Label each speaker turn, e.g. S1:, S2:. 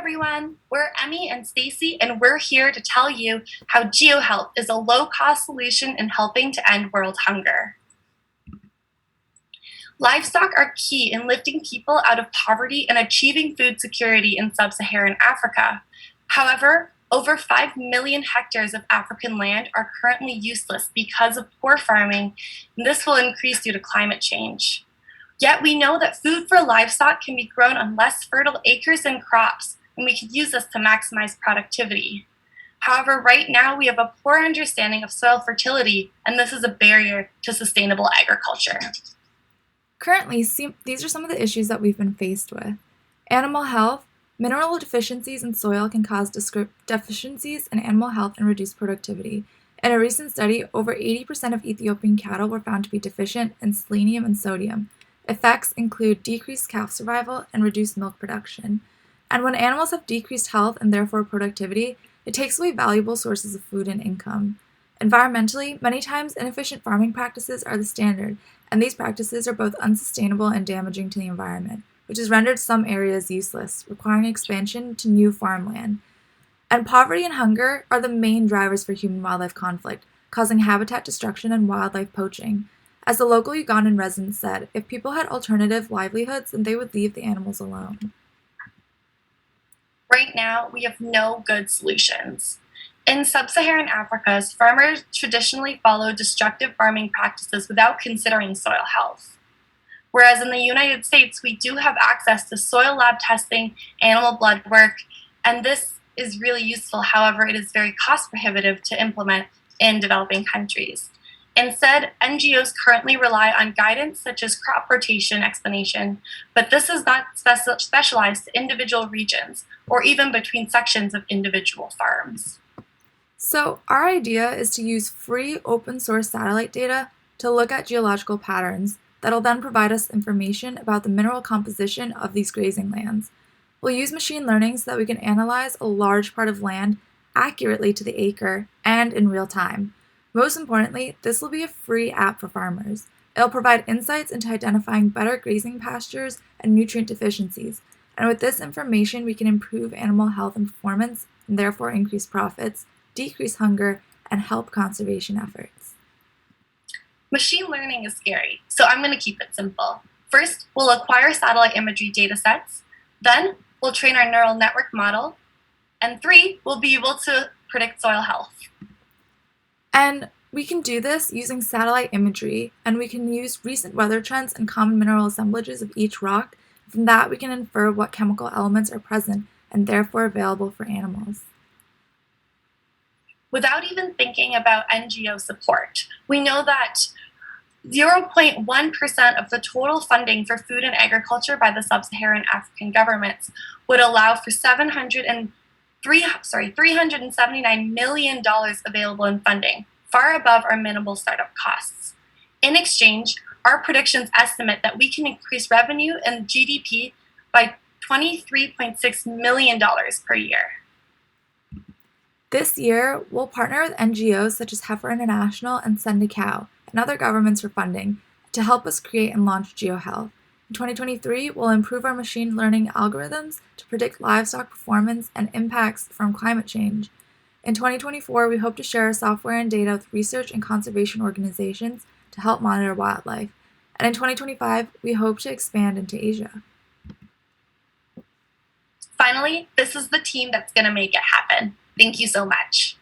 S1: everyone, we're Emmy and Stacy, and we're here to tell you how GeoHealth is a low-cost solution in helping to end world hunger. Livestock are key in lifting people out of poverty and achieving food security in sub-Saharan Africa. However, over 5 million hectares of African land are currently useless because of poor farming, and this will increase due to climate change. Yet we know that food for livestock can be grown on less fertile acres and crops, and we can use this to maximize productivity. However, right now we have a poor understanding of soil fertility, and this is a barrier to sustainable agriculture.
S2: Currently, these are some of the issues that we've been faced with. Animal health. Mineral deficiencies in soil can cause deficiencies in animal health and reduce productivity. In a recent study, over 80% of Ethiopian cattle were found to be deficient in selenium and sodium. Effects include decreased calf survival and reduced milk production. And when animals have decreased health and therefore productivity, it takes away valuable sources of food and income. Environmentally, many times inefficient farming practices are the standard, and these practices are both unsustainable and damaging to the environment, which has rendered some areas useless, requiring expansion to new farmland. And poverty and hunger are the main drivers for human-wildlife conflict, causing habitat destruction and wildlife poaching. As the local Ugandan resident said, if people had alternative livelihoods, then they would leave the animals alone.
S1: Right now, we have no good solutions. In sub-Saharan Africa, farmers traditionally follow destructive farming practices without considering soil health. Whereas in the United States, we do have access to soil lab testing, animal blood work, and this is really useful. However, it is very cost prohibitive to implement in developing countries. Instead, NGOs currently rely on guidance such as crop rotation explanation, but this is not specialized to individual regions or even between sections of individual farms.
S2: So our idea is to use free open source satellite data to look at geological patterns that'll then provide us information about the mineral composition of these grazing lands. We'll use machine learning so that we can analyze a large part of land accurately to the acre and in real time. Most importantly, this will be a free app for farmers. It'll provide insights into identifying better grazing pastures and nutrient deficiencies. And with this information, we can improve animal health and performance, and therefore increase profits, decrease hunger, and help conservation efforts.
S1: Machine learning is scary, so I'm going to keep it simple. First, we'll acquire satellite imagery data sets. Then, we'll train our neural network model. And 3, we'll be able to predict soil health.
S2: And we can do this using satellite imagery, and we can use recent weather trends and common mineral assemblages of each rock. From that, we can infer what chemical elements are present and therefore available for animals.
S1: Without even thinking about NGO support, we know that 0.1% of the total funding for food and agriculture by the sub-Saharan African governments would allow for $379 million available in funding, far above our minimal startup costs. In exchange, our predictions estimate that we can increase revenue and GDP by $23.6 million per year.
S2: This year, we'll partner with NGOs such as Heifer International and Send a Cow and other governments for funding to help us create and launch GeoHealth. In 2023, we'll improve our machine learning algorithms to predict livestock performance and impacts from climate change. In 2024, we hope to share our software and data with research and conservation organizations to help monitor wildlife. And in 2025, we hope to expand into Asia.
S1: Finally, this is the team that's going to make it happen. Thank you so much.